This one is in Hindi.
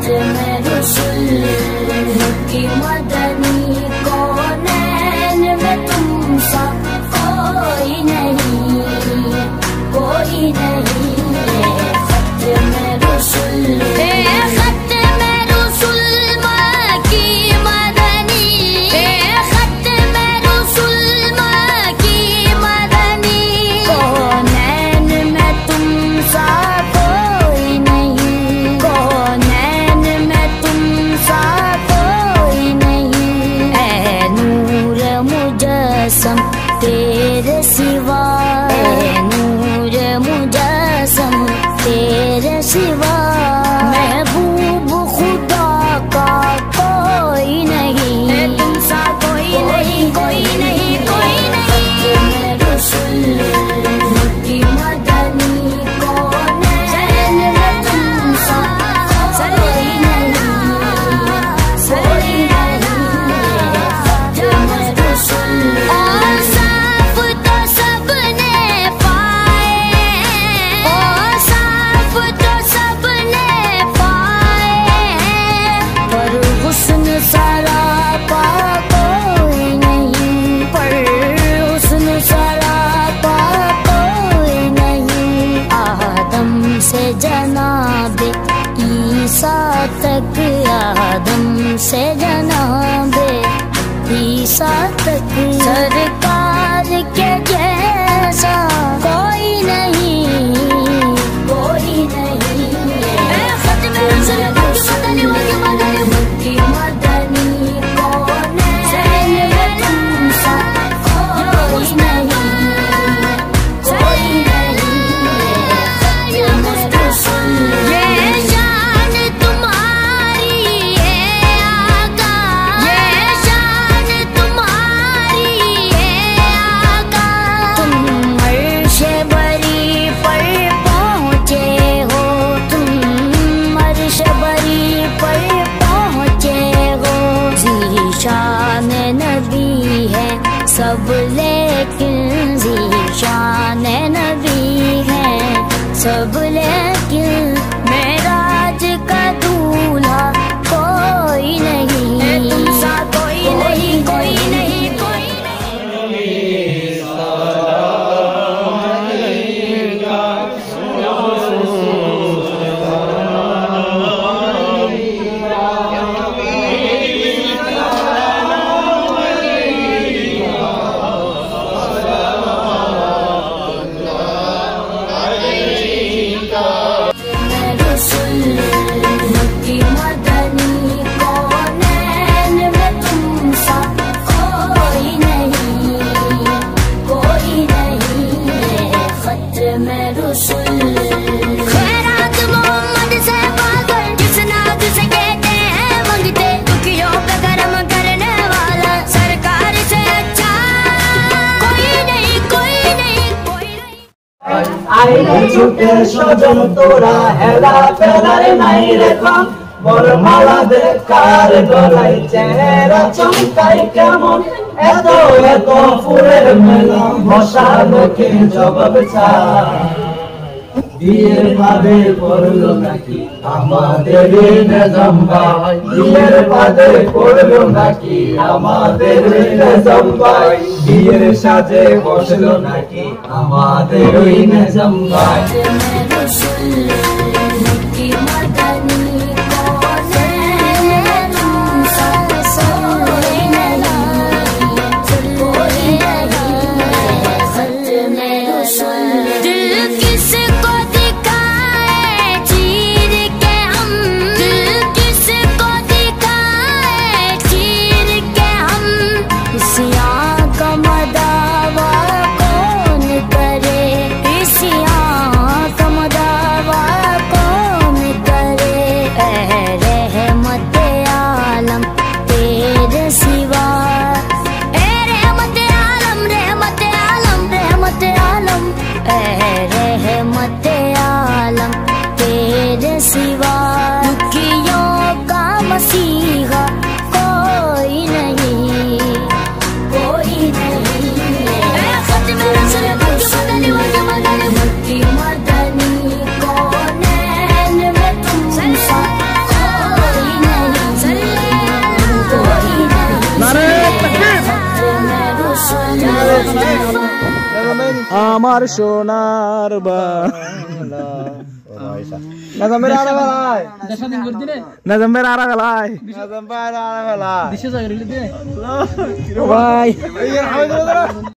में रसूल की मदनी कौनैन में तुम सा कोई नहीं, कोई नहीं। खत में रसूल खत में रसूल की मदनी, खत में रसूल की मदनी कौनैन में तुम सा कोई नहीं, कौनैन में तुम सा कोई नहीं। ऐ नूर मुजस्सम तेरे सिवा, ऐ नूर मुजस्सम तेरे सिवा महबूब खुदा का कोई नहीं, तुम सा कोई नहीं, कोई नहीं, कोई नहीं। रसूल की मदनी कौनैन में तुम सा कोई नहीं, कोई नहीं। रसूल और साफ तो सबने पाए, और साफ तो सबने पाए, पर हुस्न सारा पा कोई नहीं, पर हुस्न सारा पा कोई नहीं। आदम से जनाबे ईसा तक, आदम से जनाबे ईसा तक सरकार के जैसा कोई नहीं, कोई नहीं। खत में रसूल की मदनी कौनैन में तुम सा कोई नहीं, कोई नहीं। ये शान तुम्हारी है आका, ये शान तुम्हारी है आका। तुम अर्शे बरी पर पहुँचे हो, तुम अर्शे बरी पर पहुँचे हो। ज़ीशान नबी है सब लेकिन, ज़ीशान नबी है सब लेकिन, मेराज का दूल्हा कोई नहीं, तुम सा कोई नहीं, कोई नहीं, कोई नहीं। रसूल की मदनी कौनैन में तुम सा कोई नहीं, कोई नहीं। खत में रसूल खैरात मोहम्मद से पागल, जिस नाज से कहते हैं मंगते, दुखियों पे करम करने वाला सरकार से अच्छा कोई नहीं, कोई नहीं, कोई नहीं। আইলে ছুটে স্বজন তোরা হেলা ফেলায় নাই রেখন, বরমালা বেকার গলায় চেহারা চমকাই কেমন, এত এত ফুলের মেলা মশালোকে জবাব চায়। বিয়ের বাদে পড়লো নাকি আমাদের নিজাম ভাই, বিয়ের বাদে পড়লো নাকি আমাদের নিজাম ভাই, বিয়ের সাজে বসলো নাকি আমাদের ওই নিজাম ভাই। रसूल की मदनी कौनैन में तुम सा कोई नहीं, कोई नहीं। खत में रसूल दिल किसको दिखाए चीर के हम, दिल किसको दिखाए चीर के हम। इस आँख का मदावा कौन करे, इस आँख का मदावा আমার সোনার বাংলা নাজমের আড়া বেলায় নাজমের আড়া গলায় নাজমের আড়া বেলায় ভাই